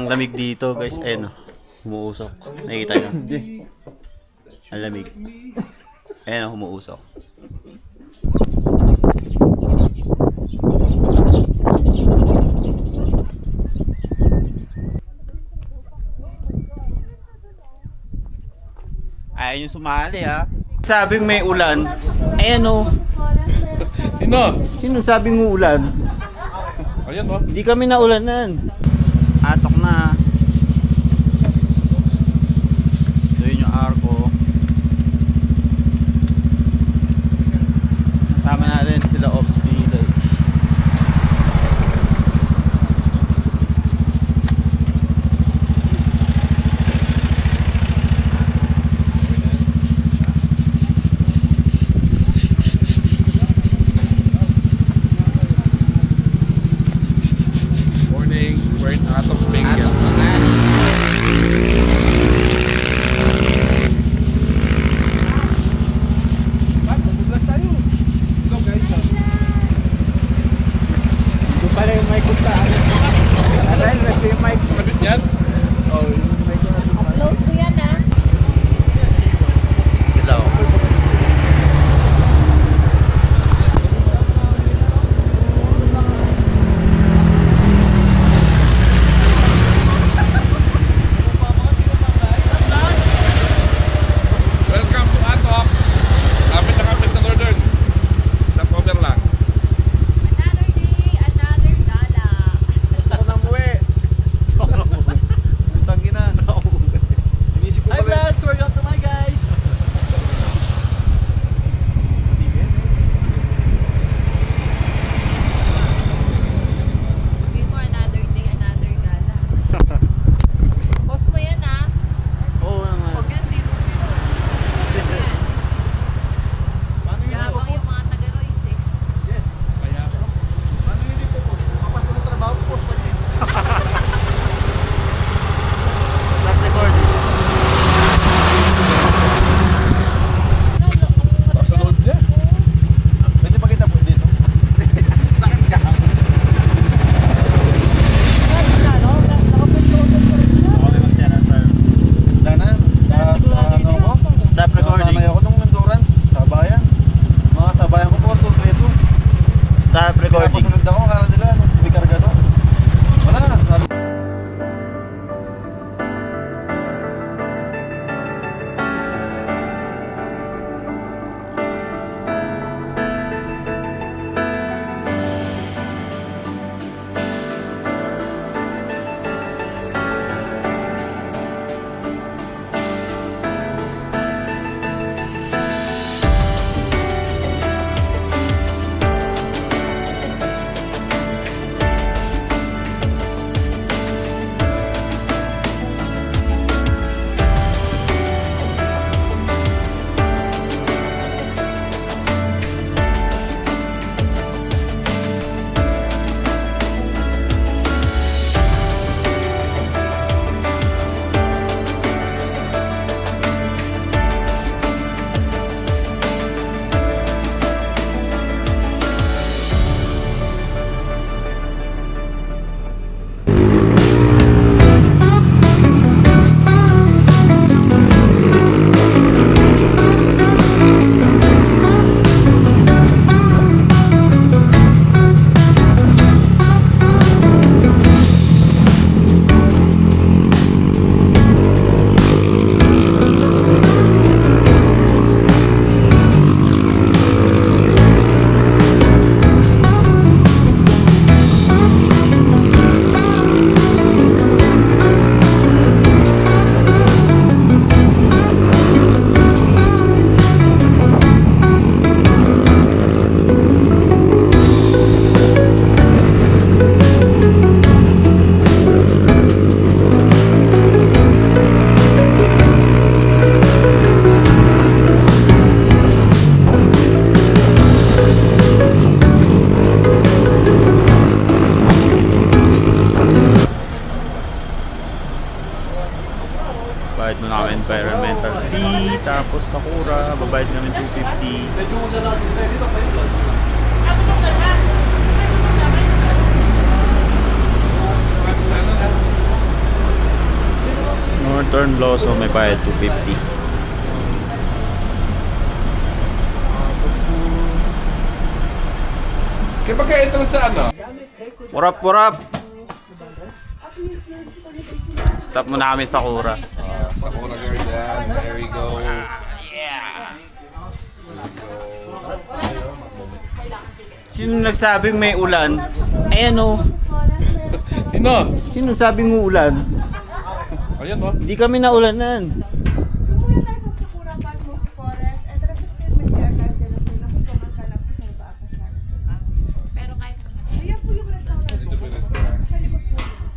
Ang lamig dito guys, ayun o. Humuusok. Nakikita nyo? Ang lamig. Ayun o, humuusok. Ayaw yung sumali ha. Sabing may ulan. Ayan o. Sino? Sino sabing uulan? Ayan o. Hindi kami naulanan. Atok na. So yun yung arko. Kasama natin sila Ops dito. Morning. We're out of Bengal. Ito pala yung mic ko sa akin. Aray, nasa yung mic. Kapit yan? Oh, yung mic ko nasa Upload ko yan ah. sila o. Welcome to Atok. Kapit na kami sa Northern. Sa cover lang. Another day, another gala. Gusto ko nang muwi. Tangin na. Inisip ko Hi pala. vlogs! Welcome to my guys! Sabihin mo another day, another gala. Post mo yan ah. Oo naman. Huwag yan, di mo pinost. Post mo yan. Paano hindi po Gabang yung mga taga-Royce eh. Yes. Kaya. Paano hindi po post? Papasok ng trabaho, post pa niya. Stop record. Sa load niya. Pwede pa kita po dito. Bakit ka? Ako may magsara sa Dana, ano ko? stop recording. Nasanay ako nung endurance, sabayan. Mga sabayan ko po, 232. Stop Kaya recording. pasunod ako, kala nila, ano, may karga to. Wala, sabi. Bayad mo na kami environmental fee, tapos Sakura, babayad namin 250. Turn Loso, may bayad 250. Kaya pagka-entrance sa ano? Purap, purap! Stop muna kami sa Kura. Sakura Gardens, there we go. Sino nagsabing may ulan? Ayan o. Sino? Sino nagsabing uulan? Ayan o. Hindi kami naulanan. Pero kahit Dito po yung restaurant.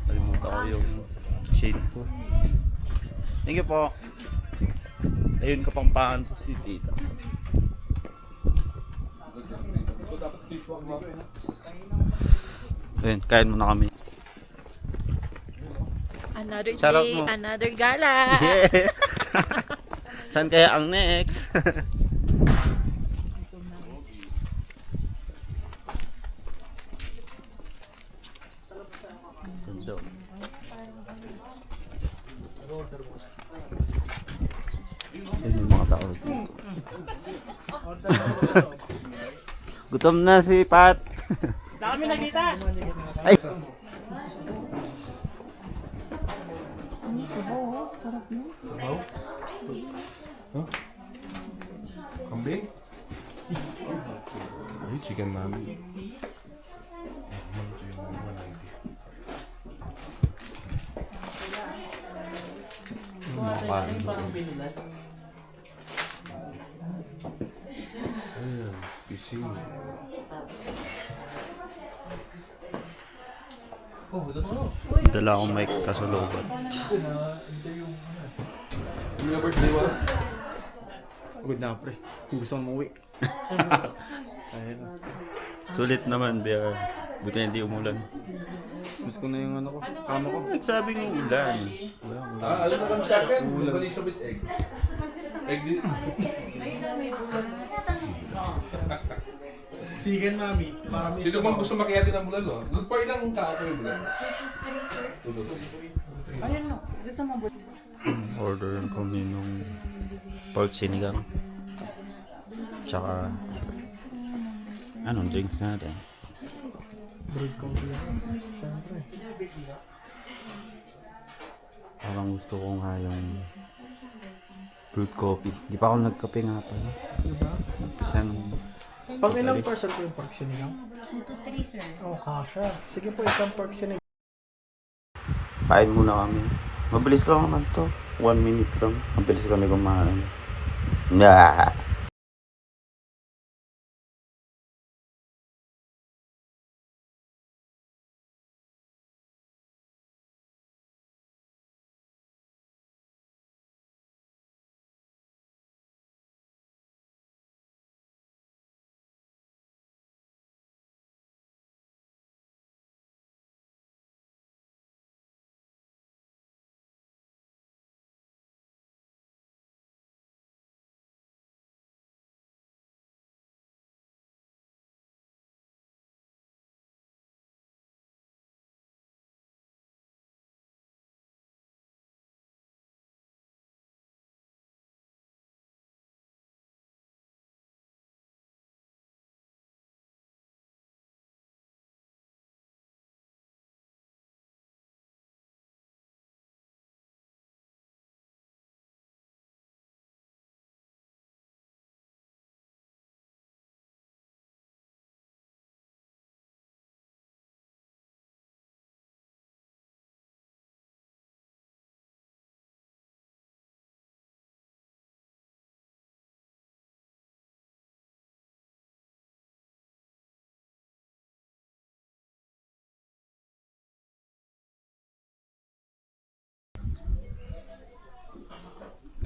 Kalimutan ko yung shades ko. Thank you po. Ayun, Kapampangan po si Tita. Ayun, kain muna kami. another Charot day, mo. another gala. Yeah. Saan kaya ang next? Ganda. Ayun yung mga tao dito. Gutom na si Pat. Kami nakita. Ay. Kambing? Ay, chicken mami. Parang binulat. Ayan, pising. Dala akong mic kasulubad. Yung yung birthday mo? Good na pre. Gusto kong umuwi. Ayun. Sulit naman, Bear. Buti hindi umulan. Gusto ko na yung ano ko. Kama ko. Nagsabing ulan. Wala, wala. Alam mo lang sa akin, Elizabeth egg. Egg din. Sigan mami. Para may Sino bang gusto makiyatin ng bulalo? Good for ilang kaako yung bulalo? Ayun no, gusto mo ba? Order kami nung pork sinigang. Tsaka anong drinks natin? Bread coffee. Siyempre. Parang gusto ko nga yung brewed coffee. Di pa ako nagkape nga pala. Diba? Umpisa nung Pag ilang person po yung pork sinigang? 2 to 3 sir. Oh, kasha. Sige po, isang pork sinigang. kain muna kami. Mabilis lang naman to. 1 minute lang. Mabilis kami kumain. Nah.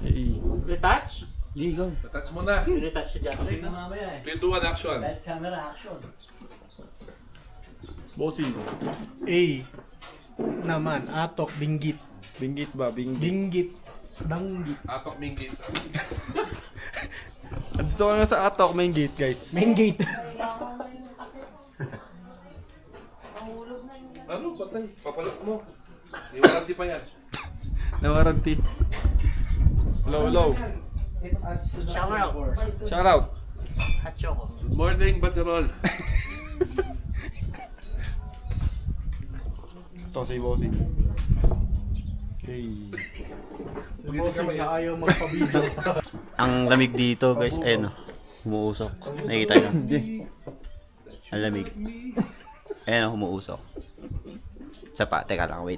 Hey. Retouch? Ligaw. Touch mo na. Retouch siya dyan. Tignan mamaya eh. 3, 2, 1, action. Light camera action. Bossing. A. Naman, atok, binggit. Binggit ba? Binggit. Binggit. Banggit. Apak minggit. Dito ka nga sa atok, main gate guys. Main gate. Ano? Patay. Papalok mo. Di wala di pa yan. Na warranty. Hello. Shower out. Shout out. Hot choco. Good morning, Baterol. Ito si Bossing. Okay. Si Bossing na ayaw magpabidyo. Ang lamig dito guys, ayun oh. Umuusok. Nakikita nyo? Ang lamig. Ayun oh, umuusok. Isa pa, teka lang, wait.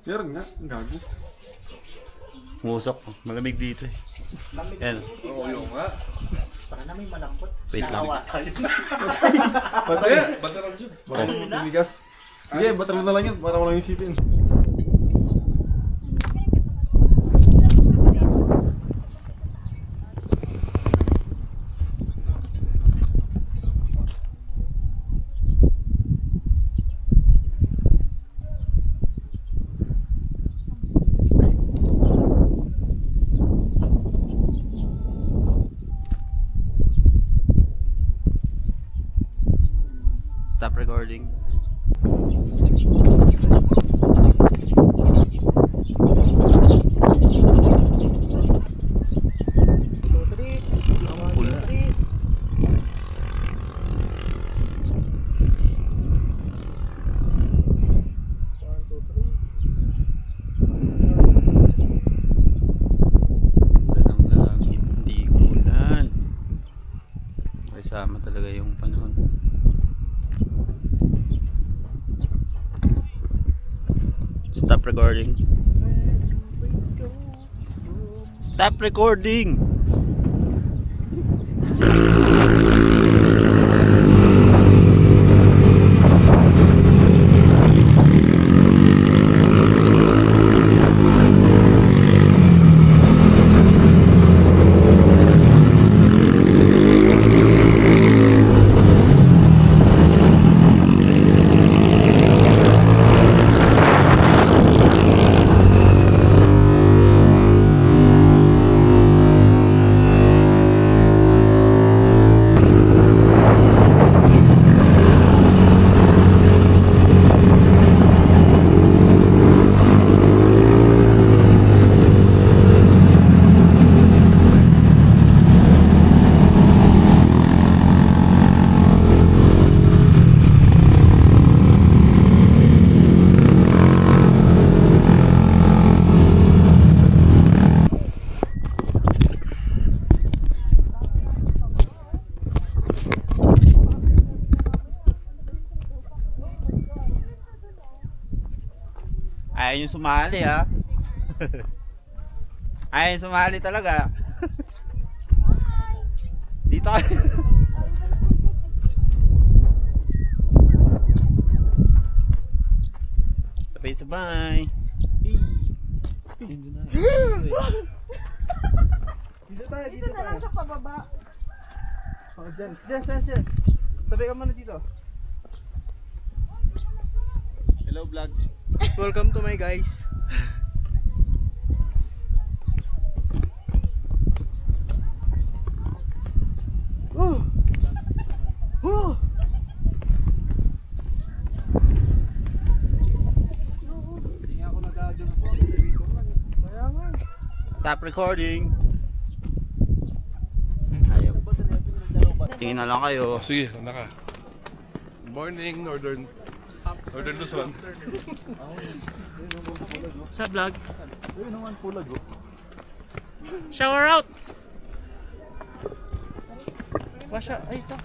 Meron nga, ang gago. Umuusok. Malamig dito eh. Ayun oh. Oo, yung nga. Baka na may malambot. Wait lang. Patay. Baterol yun. Baka naman tumigas. Sige, baterol na lang yun. Para walang isipin. Stop recording. Pula. Dalang langit, hindi umulan. Kasama talaga yung panahon. Stop recording. Stop recording. Ayaw yung sumali ha. Ayaw yung sumali talaga. Dito ka. Sabay-sabay. Dito tayo. Dito na lang sa pababa. Oh, dyan. Yes. Sabay ka muna dito. Hello vlog. Welcome to my guys. Hindi nga ako nag-agad po. Elevator lang. Kaya nga. Stop recording. Ayaw. Tingin na lang kayo. Sige, naka. Good morning, Northern Luzon. Sa vlog. Uy, naman pulag oh. Shower out. Washa. Ay, ito.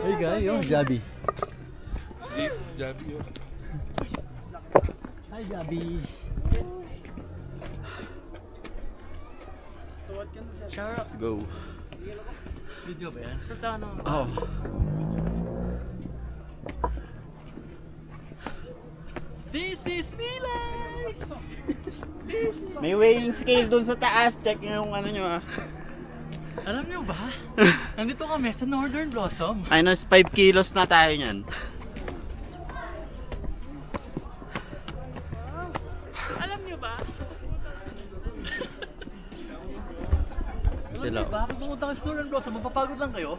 Hey guys, yung Jabi. Steve, Jabi yun. Hi, Gabi. Shower out. Let's go. Video ba yan? Sa tanong. Oh. This is Milas! May weighing scale dun sa taas. Check nyo yung ano nyo ah. Alam nyo ba? Nandito kami sa Northern Blossom. Minus 5 kilos na tayo nyan. Alam nyo ba? Sila. Bakit pumunta kayo sa Northern Blossom? Magpapagod lang kayo?